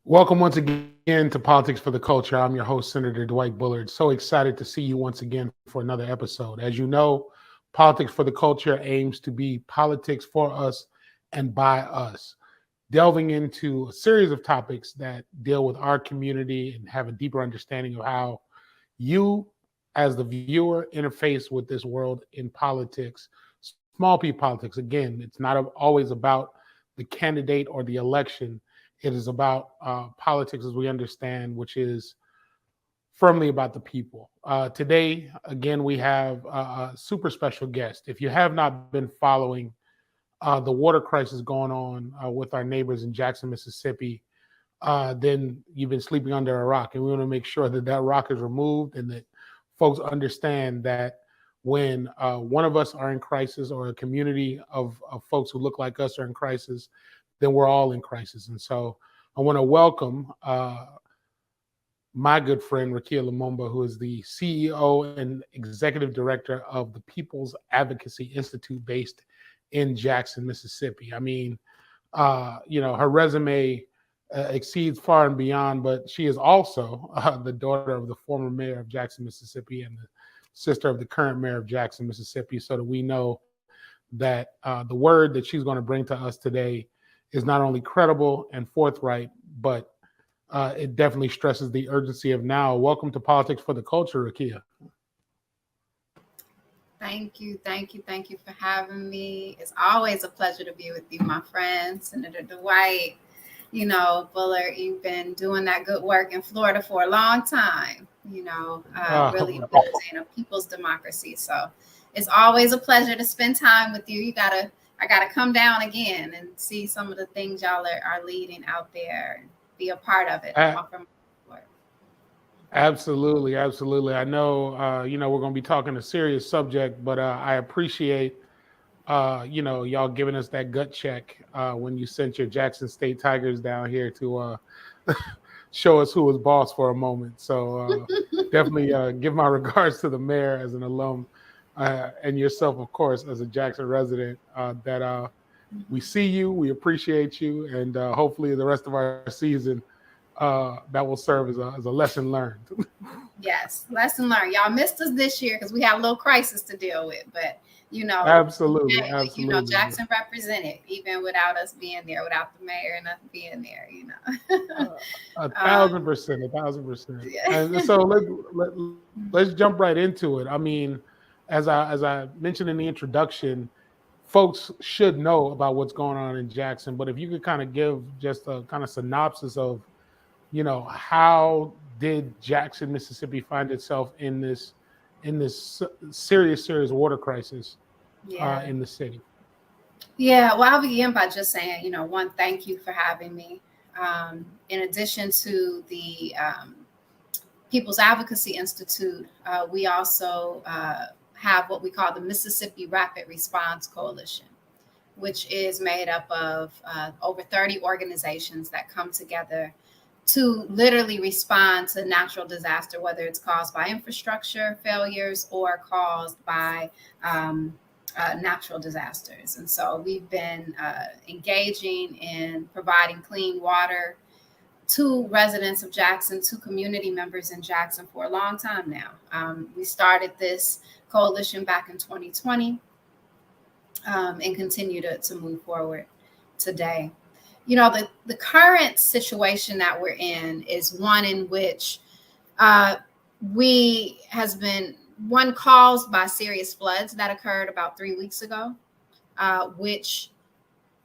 Welcome once again to Politics for the Culture. I'm your host, Senator Dwight Bullard. So excited to see you once again for another episode. As you know, Politics for the Culture aims to be politics for us and by us, delving into a series of topics that deal with our community and have a deeper understanding of how you, as the viewer, interface with this world in politics, small p politics. Again, it's not always about the candidate or the election. It is about politics as we understand, which is firmly about the people. Today, again, we have a super special guest. If you have not been following the water crisis going on with our neighbors in Jackson, Mississippi, then you've been sleeping under a rock. And we want to make sure that that rock is removed and that folks understand that when one of us are in crisis or a community of folks who look like us are in crisis, then we're all in crisis. And so I want to welcome my good friend, Rukia Lumumba, who is the CEO and Executive Director of the People's Advocacy Institute based in Jackson, Mississippi. I mean, her resume exceeds far and beyond, but she is also the daughter of the former mayor of Jackson, Mississippi, and the sister of the current mayor of Jackson, Mississippi, so that we know that the word that she's going to bring to us today is not only credible and forthright, but it definitely stresses the urgency of now. Welcome to Politics for the Culture, Rukia. Thank you for having me. It's always a pleasure to be with you, my friend, Senator Dwight. You know, Bullard, you've been doing that good work in Florida for a long time, really building a people's democracy. So it's always a pleasure to spend time with you. I gotta come down again and see some of the things y'all are leading out there and be a part of it. Absolutely. I know, we're going to be talking a serious subject, but I appreciate, y'all giving us that gut check when you sent your Jackson State Tigers down here to show us who was boss for a moment. So definitely give my regards to the mayor as an alum. And yourself, of course, as a Jackson resident, that we see you, we appreciate you, and hopefully the rest of our season that will serve as a lesson learned. Yes, lesson learned. Y'all missed us this year because we had a little crisis to deal with, but absolutely. Jackson represented even without us being there, without the mayor and us being there. 1,000%. Yeah. And so let's jump right into it. I mean, as I mentioned in the introduction, folks should know about what's going on in Jackson, but if you could kind of give just a kind of synopsis of, how did Jackson, Mississippi find itself in this serious water crisis in the city? Yeah, well, I'll begin by just saying, one, thank you for having me. In addition to the People's Advocacy Institute, we also have what we call the Mississippi Rapid Response Coalition, which is made up of over 30 organizations that come together to literally respond to natural disaster, whether it's caused by infrastructure failures or caused by natural disasters. And so we've been engaging in providing clean water to residents of Jackson, to community members in Jackson for a long time now. We started this coalition back in 2020 and continue to move forward today. The current situation that we're in is one in which has been one caused by serious floods that occurred about 3 weeks ago, which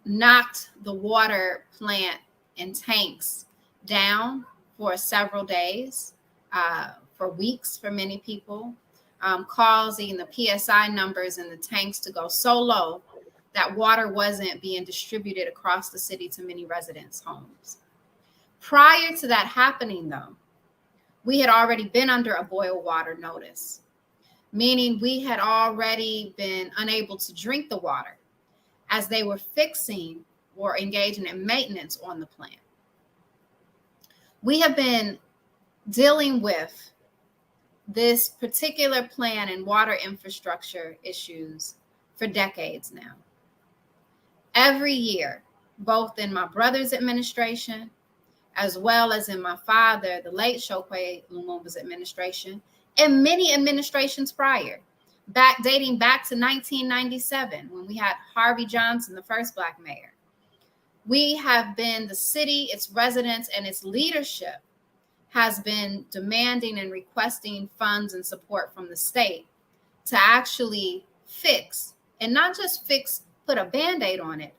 knocked the water plant and tanks down for several days, for weeks for many people, causing the PSI numbers in the tanks to go so low that water wasn't being distributed across the city to many residents' homes. Prior to that happening, though, we had already been under a boil water notice, meaning we had already been unable to drink the water as they were fixing or engaging in maintenance on the plant. We have been dealing with this particular plant and water infrastructure issues for decades now. Every year, both in my brother's administration as well as in my father, the late Rukia Lumumba's administration, and many administrations prior, dating back to 1997, when we had Harvey Johnson, the first Black mayor. We have been, the city, its residents, and its leadership has been demanding and requesting funds and support from the state to actually fix, and not just fix, put a Band-Aid on it,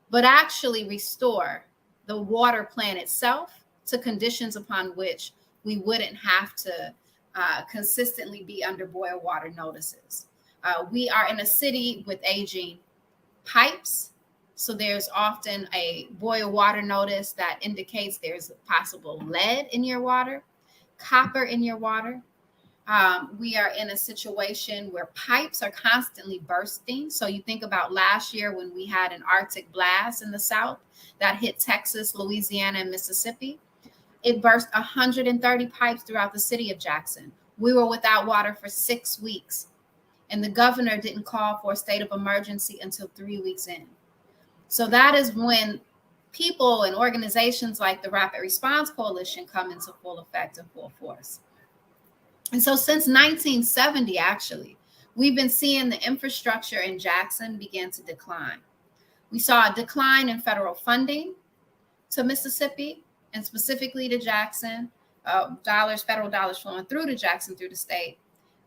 but actually restore the water plant itself to conditions upon which we wouldn't have to consistently be under boil water notices. We are in a city with aging pipes, so there's often a boil water notice that indicates there's possible lead in your water, copper in your water. We are in a situation where pipes are constantly bursting. So you think about last year when we had an Arctic blast in the South that hit Texas, Louisiana, and Mississippi. It burst 130 pipes throughout the city of Jackson. We were without water for 6 weeks, and the governor didn't call for a state of emergency until 3 weeks in. So that is when people and organizations like the Rapid Response Coalition come into full effect and full force. And so since 1970, actually, we've been seeing the infrastructure in Jackson begin to decline. We saw a decline in federal funding to Mississippi, and specifically to Jackson, federal dollars flowing through to Jackson through the state.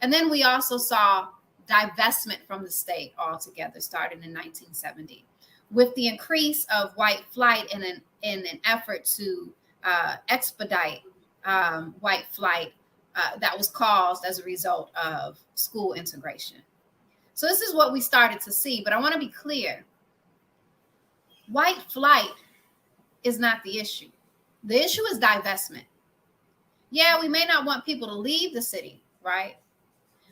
And then we also saw divestment from the state altogether, starting in 1970. With the increase of white flight in an effort to expedite white flight that was caused as a result of school integration. So this is what we started to see, but I want to be clear. White flight is not the issue. The issue is divestment. Yeah, we may not want people to leave the city, right?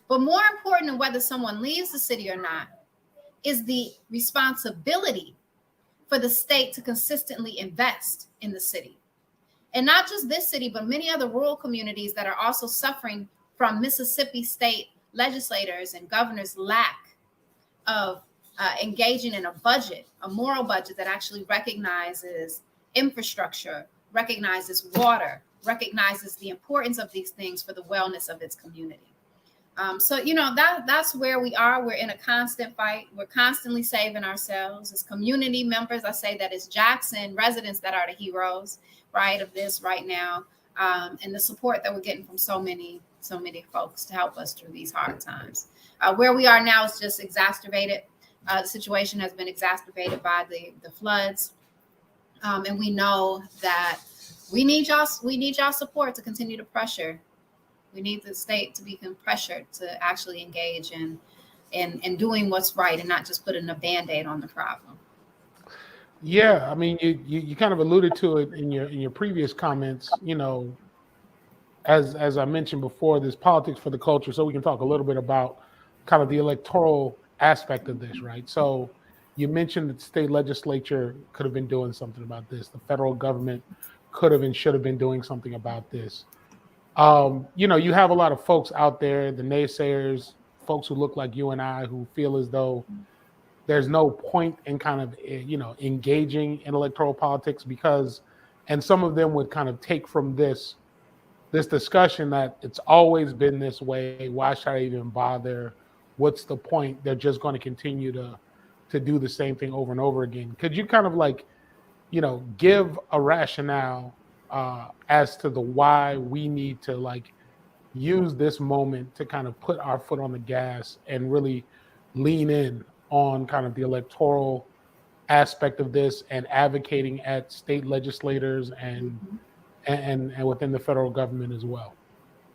But more important than whether someone leaves the city or not is the responsibility for the state to consistently invest in the city. And not just this city, but many other rural communities that are also suffering from Mississippi state legislators and governors' lack of engaging in a budget, a moral budget that actually recognizes infrastructure, recognizes water, recognizes the importance of these things for the wellness of its community. So, you know, that's where we are. We're in a constant fight. We're constantly saving ourselves as community members. I say that it's Jackson residents that are the heroes, right, of this right now, and the support that we're getting from so many folks to help us through these hard times. Where we are now is just exacerbated. The situation has been exacerbated by the floods, and we know that we need y'all support to continue to pressure. We need the state to be pressured to actually engage in doing what's right and not just putting a Band-Aid on the problem. Yeah, I mean, you kind of alluded to it in your previous comments. You know, as I mentioned before, there's politics for the culture, so we can talk a little bit about kind of the electoral aspect of this, right? So you mentioned that the state legislature could have been doing something about this. The federal government could have and should have been doing something about this. You know, you have a lot of folks out there, the naysayers, folks who look like you and I, who feel as though there's no point in kind of, you know, engaging in electoral politics because, and some of them would kind of take from this discussion that it's always been this way. Why should I even bother? What's the point? They're just going to continue to do the same thing over and over again. Could you kind of like, you know, give a rationale as to the why we need to like use this moment to kind of put our foot on the gas and really lean in on kind of the electoral aspect of this and advocating at state legislators and within the federal government as well?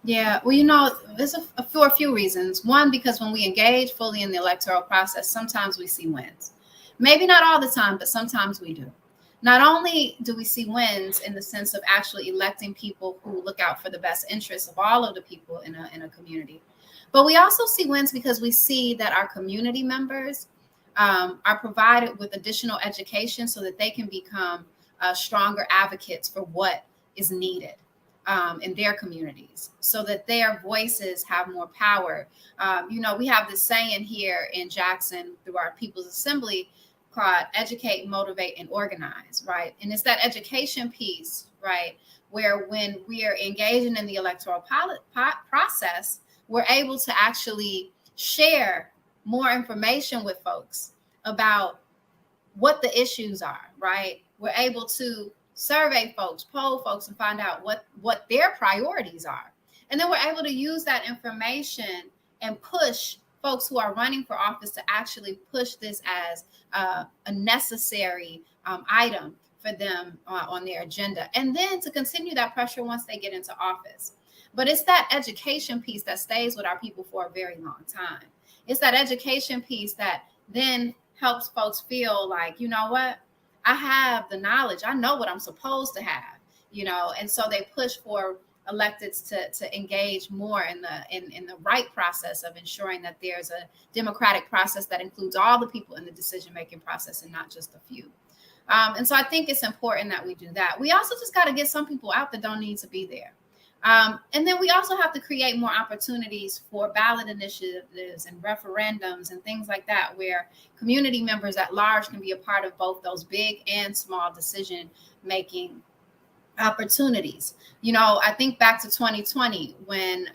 Yeah, well, you know, there's for a few reasons. One, because when we engage fully in the electoral process, sometimes we see wins. Maybe not all the time, but sometimes we do. Not only do we see wins in the sense of actually electing people who look out for the best interests of all of the people in a community, but we also see wins because we see that our community members are provided with additional education so that they can become stronger advocates for what is needed in their communities, so that their voices have more power. You know, we have this saying here in Jackson through our People's Assembly called Educate, Motivate, and Organize, right? And it's that education piece, right, where when we are engaging in the electoral process, we're able to actually share more information with folks about what the issues are, right? We're able to survey folks, poll folks, and find out what their priorities are. And then we're able to use that information and push folks who are running for office to actually push this as a necessary item for them on their agenda, and then to continue that pressure once they get into office. But it's that education piece that stays with our people for a very long time. It's that education piece that then helps folks feel like, you know what, I have the knowledge, I know what I'm supposed to have, and so they push for electeds to engage more in the right process of ensuring that there's a democratic process that includes all the people in the decision-making process and not just a few. And so I think it's important that we do that. We also just got to get some people out that don't need to be there. And then we also have to create more opportunities for ballot initiatives and referendums and things like that, where community members at large can be a part of both those big and small decision-making opportunities. I think back to 2020 when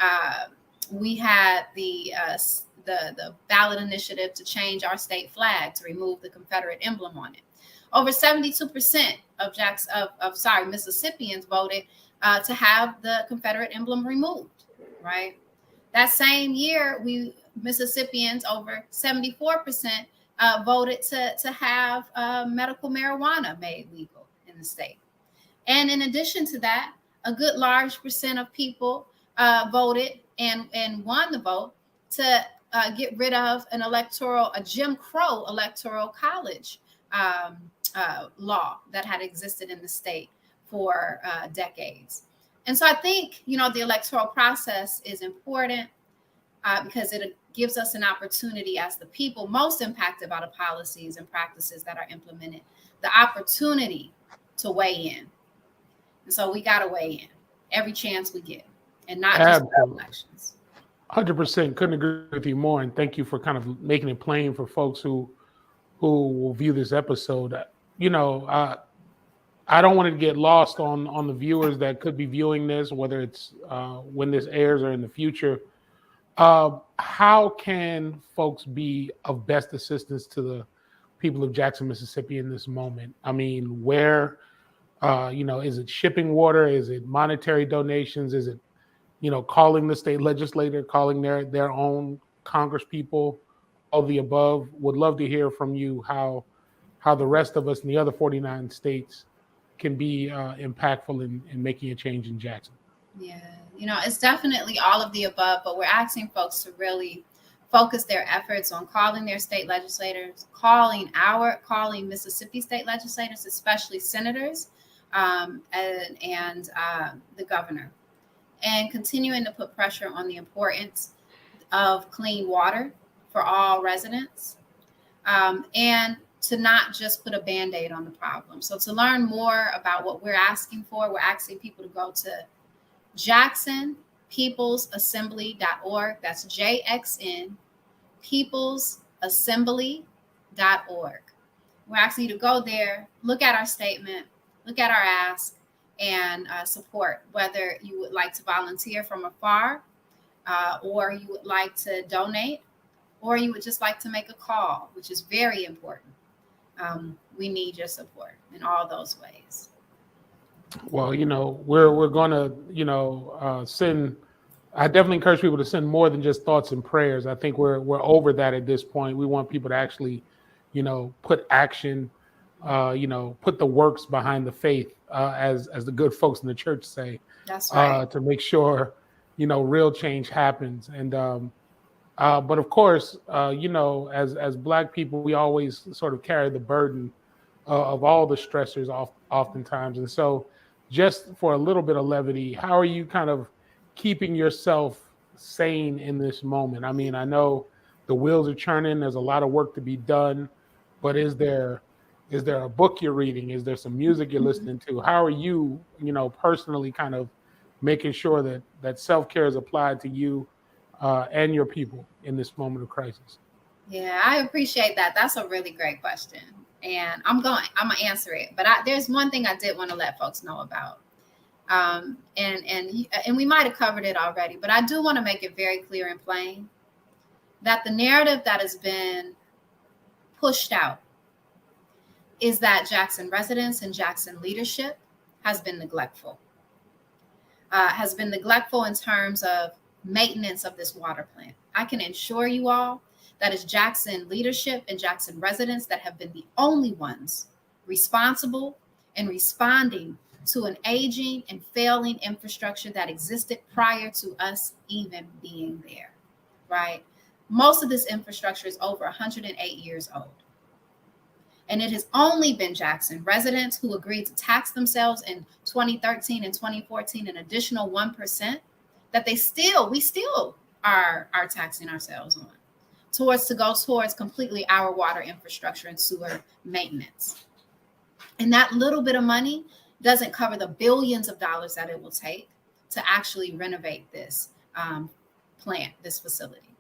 we had the ballot initiative to change our state flag, to remove the Confederate emblem on it. Over 72% of Mississippians voted to have the Confederate emblem removed, right? That same year, Mississippians, over 74%, voted to have medical marijuana made legal in the state. And in addition to that, a good large percent of people voted and won the vote to get rid of a Jim Crow electoral college law that had existed in the state for decades. And so I think, the electoral process is important because it gives us an opportunity as the people most impacted by the policies and practices that are implemented, the opportunity to weigh in. And so we got to weigh in every chance we get, and not just elections. 100%. Couldn't agree with you more. And thank you for kind of making it plain for folks who will view this episode. I don't want it to get lost on the viewers that could be viewing this, whether it's when this airs or in the future. How can folks be of best assistance to the people of Jackson, Mississippi in this moment? I mean, where, is it shipping water? Is it monetary donations? Is it, calling the state legislator, calling their own Congress people, all the above? Would love to hear from you how the rest of us in the other 49 states can be impactful in making a change in Jackson. Yeah, it's definitely all of the above, but we're asking folks to really focus their efforts on calling their state legislators, calling Mississippi state legislators, especially senators, and the governor, and continuing to put pressure on the importance of clean water for all residents, and to not just put a Band-Aid on the problem. So to learn more about what we're asking for, we're asking people to go to JacksonPeoplesAssembly.org. That's JXN peoplesassembly.org. We're asking you to go there, look at our statement, look at our ask, and support, whether you would like to volunteer from afar, or you would like to donate, or you would just like to make a call, which is very important. We need your support in all those ways. Well, we're going to, send. I definitely encourage people to send more than just thoughts and prayers. I think we're over that at this point. We want people to actually, put action, put the works behind the faith, as the good folks in the church say. That's right. To make sure, real change happens. And but of course, as Black people, we always sort of carry the burden of all the stressors oftentimes. And so just for a little bit of levity, how are you kind of keeping yourself sane in this moment? I mean, I know the wheels are churning. There's a lot of work to be done, but is there a book you're reading? Is there some music you're listening to? How are you, personally kind of making sure that self-care is applied to you and your people in this moment of crisis? Yeah, I appreciate that. That's a really great question. and I'm gonna answer it. But there's one thing I did want to let folks know about. And we might have covered it already, but I do want to make it very clear and plain that the narrative that has been pushed out is that Jackson residents and Jackson leadership has been neglectful. Has been neglectful in terms of maintenance of this water plant. I can assure you all that it's Jackson leadership and Jackson residents that have been the only ones responsible and responding to an aging and failing infrastructure that existed prior to us even being there, right? Most of this infrastructure is over 108 years old. And it has only been Jackson residents who agreed to tax themselves in 2013 and 2014 an additional 1% that we still are taxing ourselves on towards completely our water infrastructure and sewer maintenance. And that little bit of money doesn't cover the billions of dollars that it will take to actually renovate this plant, this facility.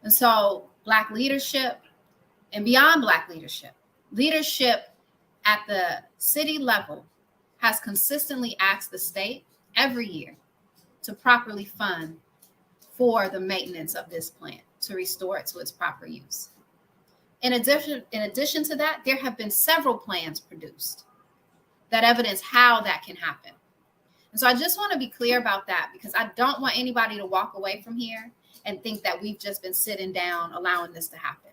And so Black leadership and beyond Black leadership at the city level has consistently asked the state every year to properly fund for the maintenance of this plant, to restore it to its proper use. In addition to that, there have been several plans produced that evidence how that can happen. And so I just want to be clear about that, because I don't want anybody to walk away from here and think that we've just been sitting down allowing this to happen.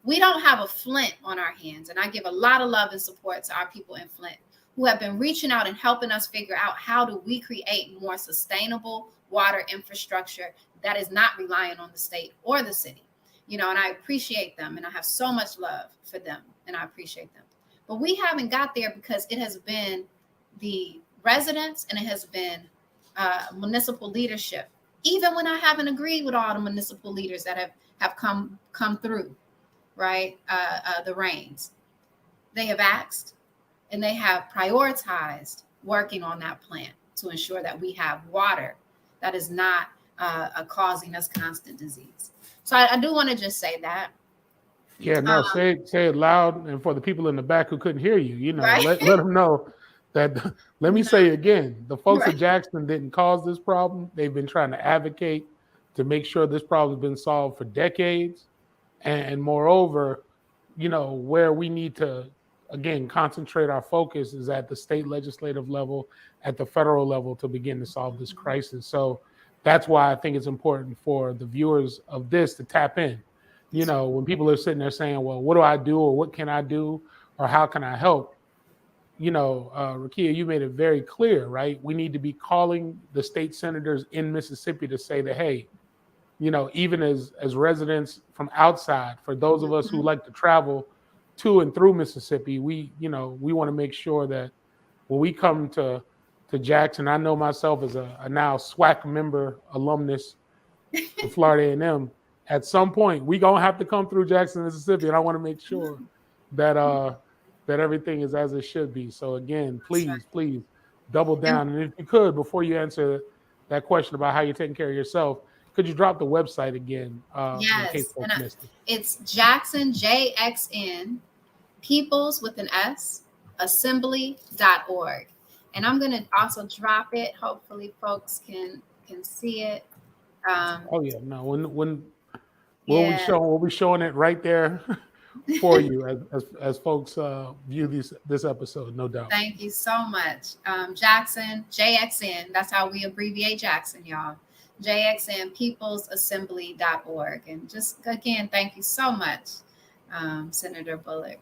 We don't have a Flint on our hands. And I give a lot of love and support to our people in Flint who have been reaching out and helping us figure out how do we create more sustainable water infrastructure that is not relying on the state or the city. And I appreciate them, and I have so much love for them, and I appreciate them. But we haven't got there because it has been the residents and it has been municipal leadership. Even when I haven't agreed with all the municipal leaders that have come through, right, the reins, they have asked and they have prioritized working on that plant to ensure that we have water that is not causing us constant disease. So I do want to just say that. Yeah, no, say it loud, and for the people in the back who couldn't hear you, right? let them know that. Let me say again, the folks at Jackson didn't cause this problem. They've been trying to advocate to make sure this problem has been solved for decades, and moreover, where we need to again concentrate our focus is at the state legislative level, at the federal level, to begin to solve this crisis. So that's why I think it's important for the viewers of this to tap in. When people are sitting there saying, well, what do I do, or what can I do, or how can I help? Rukia, you made it very clear, right? We need to be calling the state senators in Mississippi to say that, hey, even as residents from outside, for those of us who like to travel to and through Mississippi, we want to make sure that when we come to Jackson, I know myself as a now SWAC member alumnus of Florida A&M, at some point we gonna have to come through Jackson, Mississippi, and I want to make sure that that everything is as it should be. So again, please double down, and if you could, before you answer that question about how you're taking care of yourself, could you drop the website again? Yes, in case folks missed it? It's Jackson, JXN, Peoples with an S, assembly.org. And I'm going to also drop it. Hopefully folks can see it. We'll be showing it right there for you as folks view this episode, no doubt. Thank you so much. Jackson, JXN, that's how we abbreviate Jackson, y'all. JXN, peoplesassembly.org. And just again, thank you so much, Senator Bullard.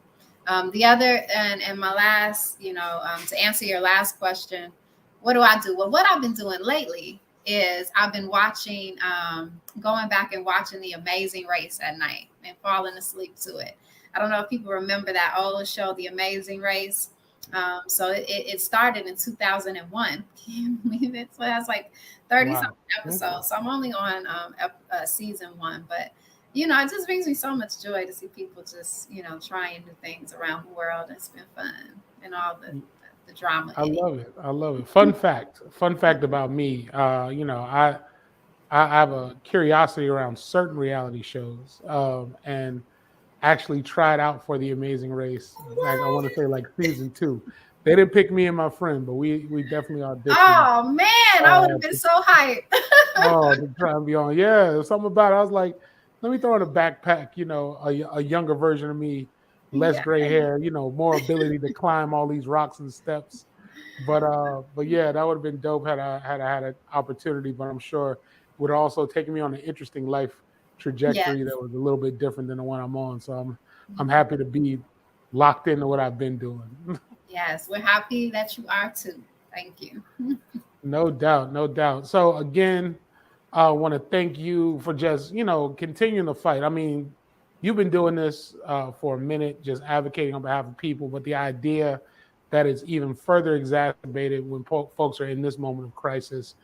The other and my last, to answer your last question, what do I do? Well, what I've been doing lately is I've been watching, going back and watching The Amazing Race at night and falling asleep to it. I don't know if people remember that old show, The Amazing Race. So it started in 2001. Can you believe it? So that's like 30-something episodes. So I'm only on season 1, but it just brings me so much joy to see people just, trying new things around the world. It's been fun, and all the drama. I love it. Fun fact about me. I have a curiosity around certain reality shows, and actually tried out for The Amazing Race. Like I want to say like season 2. They didn't pick me and my friend, but we definitely auditioned. Oh man, I would have been so hyped. To try and be on. Yeah, there's something about it. I was like, let me throw in a backpack, a younger version of me, less Yeah. gray hair, more ability to climb all these rocks and steps. But yeah, that would have been dope had I had an opportunity. But I'm sure it would have also taken me on an interesting life trajectory that was a little bit different than the one I'm on. So I'm happy to be locked into what I've been doing. Yes, we're happy that you are too. Thank you. No doubt, no doubt. So again, I want to thank you for just continuing the fight. I mean, you've been doing this for a minute, just advocating on behalf of people, but the idea that it's even further exacerbated when folks are in this moment of crisis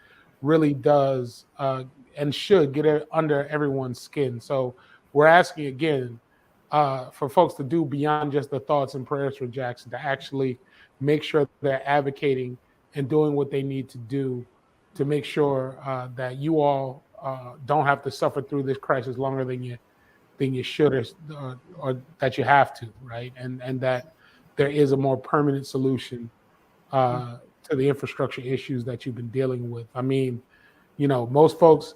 really does and should get under everyone's skin. So we're asking again for folks to do beyond just the thoughts and prayers for Jackson, to actually make sure they're advocating and doing what they need to do to make sure that you all don't have to suffer through this crisis longer than you should or that you have to, right? And that there is a more permanent solution to the infrastructure issues that you've been dealing with. I mean, most folks,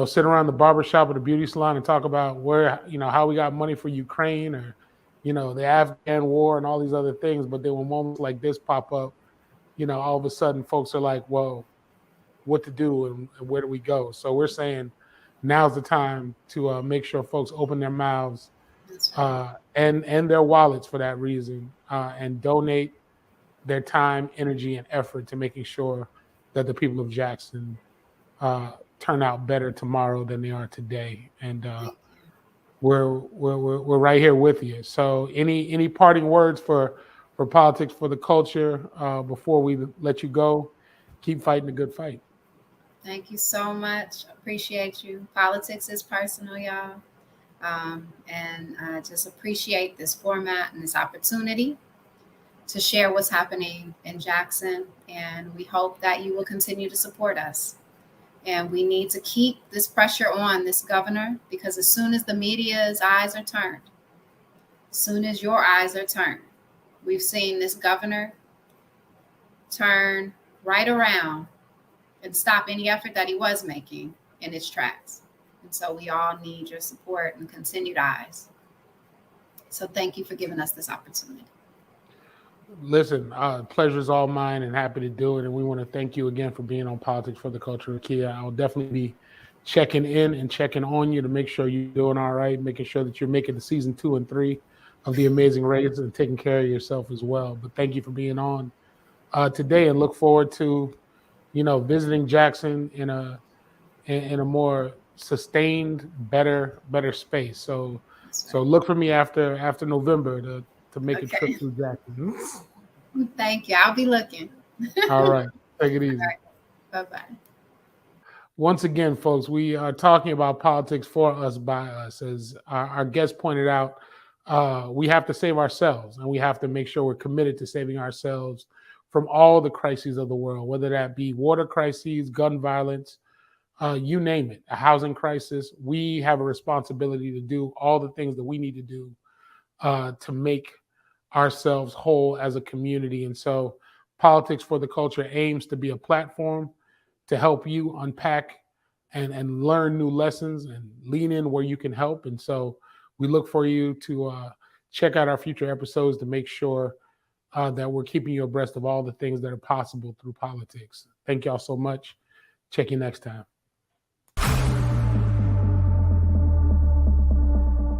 sit around the barbershop or the beauty salon and talk about how we got money for Ukraine or, the Afghan war and all these other things. But then when moments like this pop up, all of a sudden folks are like, well, what to do and where do we go? So we're saying now's the time to make sure folks open their mouths and their wallets for that reason and donate their time, energy, and effort to making sure that the people of Jackson turn out better tomorrow than they are today. And we're right here with you. So any parting words for Politics for the Culture before we let you go? Keep fighting the good fight. Thank you so much. Appreciate you. Politics is personal, y'all. And I just appreciate this format and this opportunity to share what's happening in Jackson. And we hope that you will continue to support us. And we need to keep this pressure on this governor, because as soon as the media's eyes are turned, as soon as your eyes are turned, we've seen this governor turn right around and stop any effort that he was making in its tracks. And so we all need your support and continued eyes. So thank you for giving us this opportunity. Listen, pleasure is all mine and happy to do it. And we want to thank you again for being on Politics for the Culture, Rukia. I'll definitely be checking in and checking on you to make sure you're doing all right, making sure that you're making the season 2 and 3 of The Amazing Race and taking care of yourself as well. But thank you for being on today, and look forward to, visiting Jackson in a more sustained, better space. So look for me after November to make a trip through Jackson. Thank you. I'll be looking. All right. Take it easy. Right. Bye-bye. Once again, folks, we are talking about politics for us, by us. As our guest pointed out, we have to save ourselves, and we have to make sure we're committed to saving ourselves from all the crises of the world, whether that be water crises, gun violence, you name it, a housing crisis. We have a responsibility to do all the things that we need to do to make ourselves whole as a community. And so Politics for the Culture aims to be a platform to help you unpack and learn new lessons and lean in where you can help. And so we look for you to check out our future episodes to make sure that we're keeping you abreast of all the things that are possible through politics. Thank y'all so much. Check you next time.